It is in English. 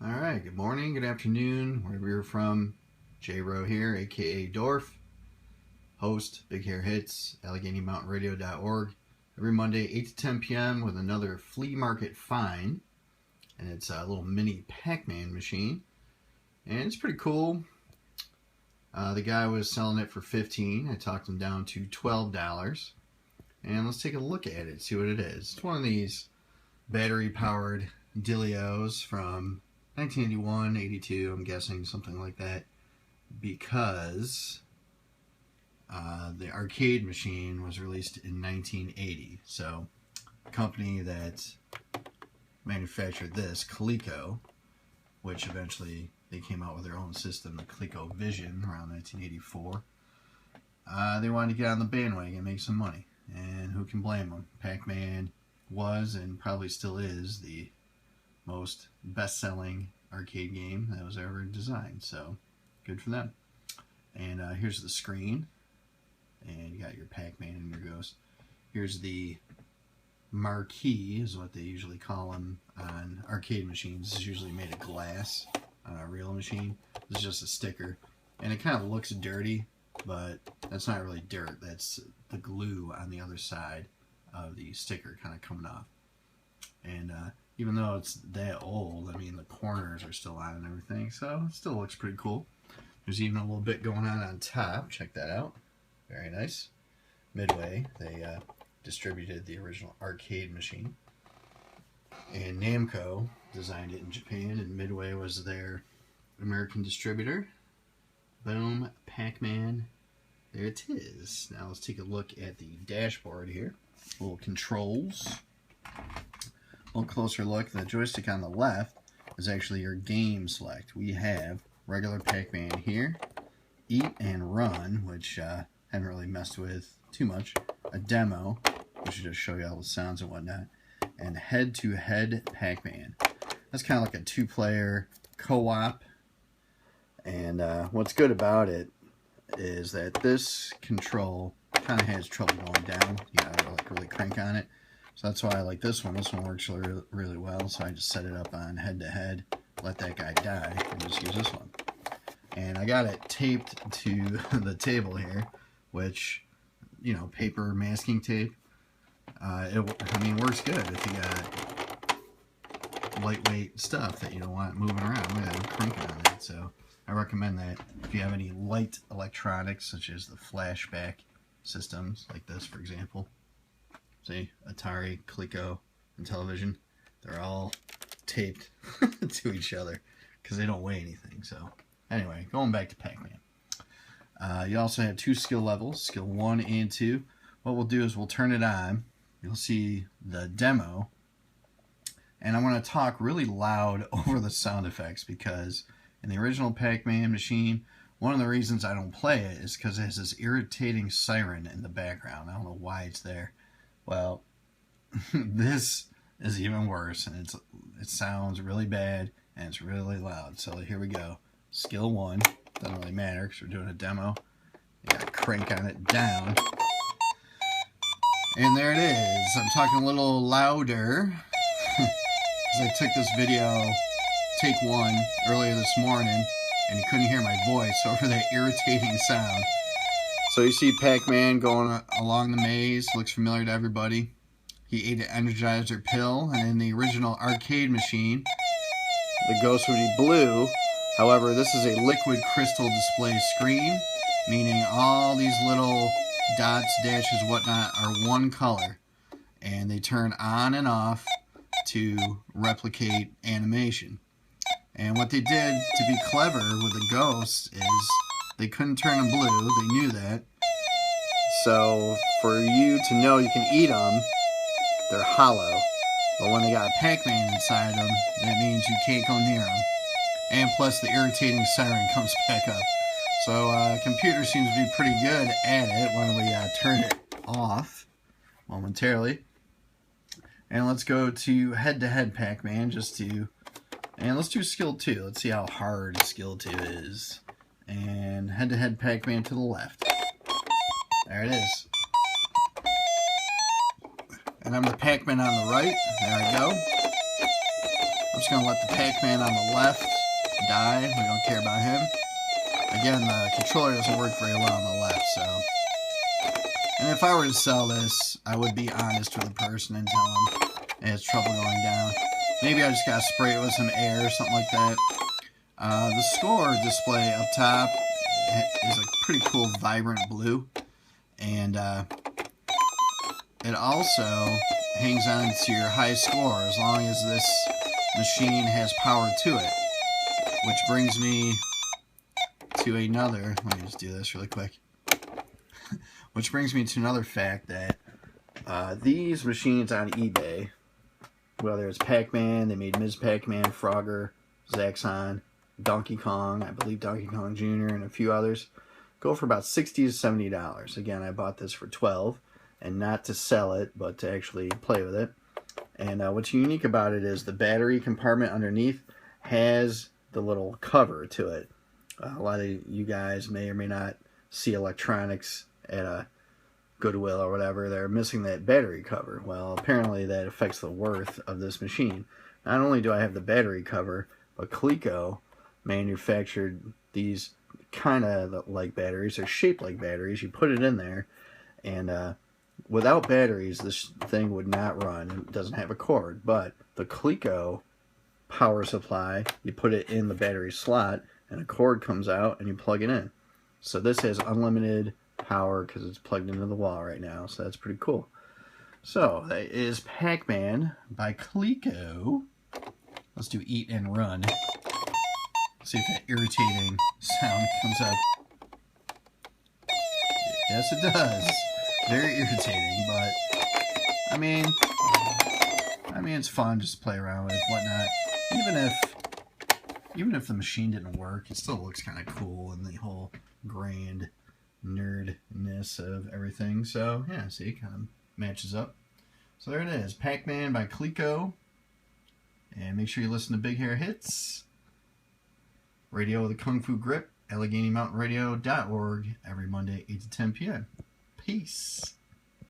Alright, good morning, good afternoon, wherever you're from. J-Ro here, aka Dorf, host, Big Hair Hits, AlleghenyMountainRadio.org. Every Monday, 8 to 10 p.m. with another flea market find. And it's a little mini Pac-Man machine. And it's pretty cool. The guy was selling it for $15. I talked him down to $12. And let's take a look at it, see what it is. It's one of these battery-powered Dilios from 1981, 82, I'm guessing, something like that, because the arcade machine was released in 1980. So the company that manufactured this, COLECO, which eventually they came out with their own system, the COLECO Vision, around 1984, they wanted to get on the bandwagon and make some money. And who can blame them? Pac-Man was and probably still is the most best-selling arcade game that was ever designed, so good for them. And here's the screen, and you got your Pac-Man and your Ghost. Here's the marquee, is what they usually call them on arcade machines. This is usually made of glass on a real machine. This is just a sticker, and it kind of looks dirty, but that's not really dirt. That's the glue on the other side of the sticker kind of coming off. And even though it's that old, I mean, the corners are still on and everything, so it still looks pretty cool. There's even a little bit going on top. Check that out. Very nice. Midway, they distributed the original arcade machine. And Namco designed it in Japan, and Midway was their American distributor. Boom, Pac-Man. There it is. Now let's take a look at the dashboard here. Little controls. A little closer look. The joystick on the left is actually your game select. We have regular Pac-Man here, Eat and Run, which I haven't really messed with too much, a demo, which will just show you all the sounds and whatnot, and Head-to-Head Pac-Man. That's kind of like a two-player co-op, and what's good about it is that this control kind of has trouble going down. You gotta like really crank on it. So that's why I like this one. This one works really well. So I just set it up on head-to-head, let that guy die, and just use this one. And I got it taped to the table here, which, you know, paper masking tape. I mean, works good if you got lightweight stuff that you don't want moving around. Look at that, I'm cranking on it. So I recommend that if you have any light electronics, such as the flashback systems, like this, for example. See, Atari, COLECO, and television, they're all taped to each other because they don't weigh anything. So anyway, going back to Pac-Man. You also have two skill levels, skill 1 and 2. What we'll do is we'll turn it on. You'll see the demo. And I'm going to talk really loud over the sound effects because in the original Pac-Man machine, one of the reasons I don't play it is because it has this irritating siren in the background. I don't know why it's there. Well, this is even worse, and it sounds really bad, and it's really loud. So here we go. Skill 1. Doesn't really matter because we're doing a demo. You gotta crank on it down. And there it is. I'm talking a little louder because I took this video, take 1, earlier this morning, and you couldn't hear my voice over that irritating sound. So you see Pac-Man going along the maze, looks familiar to everybody. He ate an Energizer pill, and in the original arcade machine, the ghost would be blue. However, this is a liquid crystal display screen, meaning all these little dots, dashes, whatnot are one color, and they turn on and off to replicate animation. And what they did to be clever with the ghosts is they couldn't turn them blue. They knew that. So for you to know you can eat them, they're hollow. But when they got Pac-Man inside them, that means you can't go near them. And plus the irritating siren comes back up. So computer seems to be pretty good at it. Why don't we turn it off momentarily. And let's go to head-to-head Pac-Man and let's do skill 2. Let's see how hard skill 2 is. And head-to-head Pac-Man to the left. There it is. And I'm the Pac-Man on the right. There I go. just going to let the Pac-Man on the left die. We don't care about him. Again, the controller doesn't work very well on the left, so. And if I were to sell this, I would be honest with the person and tell them it has trouble going down. Maybe I just got to spray it with some air or something like that. The score display up top is a pretty cool, vibrant blue. And it also hangs on to your high score as long as this machine has power to it. Which brings me to another, let me just do this really quick. Which brings me to another fact that these machines on eBay, whether it's Pac-Man, they made Ms. Pac-Man, Frogger, Zaxxon, Donkey Kong, I believe Donkey Kong Jr., and a few others, go for about $60 to $70. Again, I bought this for $12, and not to sell it, but to actually play with it. And what's unique about it is the battery compartment underneath has the little cover to it. A lot of you guys may or may not see electronics at a Goodwill or whatever. They're missing that battery cover. Well, apparently that affects the worth of this machine. Not only do I have the battery cover, but COLECO manufactured these kind of like batteries. They're shaped like batteries. You put it in there, and without batteries, this thing would not run. It doesn't have a cord. But the COLECO power supply, you put it in the battery slot, and a cord comes out, and you plug it in. So this has unlimited power because it's plugged into the wall right now. So that's pretty cool. So that is Pac-Man by COLECO. Let's do Eat and Run. See if that irritating sound comes up. Yes, it does. Very irritating, but I mean, it's fun just to play around with, whatnot. Even if the machine didn't work, it still looks kind of cool in the whole grand nerdness of everything. So yeah, see, it kind of matches up. So there it is, Pac-Man by COLECO. And make sure you listen to Big Hair Hits Radio with a Kung Fu Grip, AlleghenyMountainRadio.org, every Monday, 8 to 10 p.m. Peace.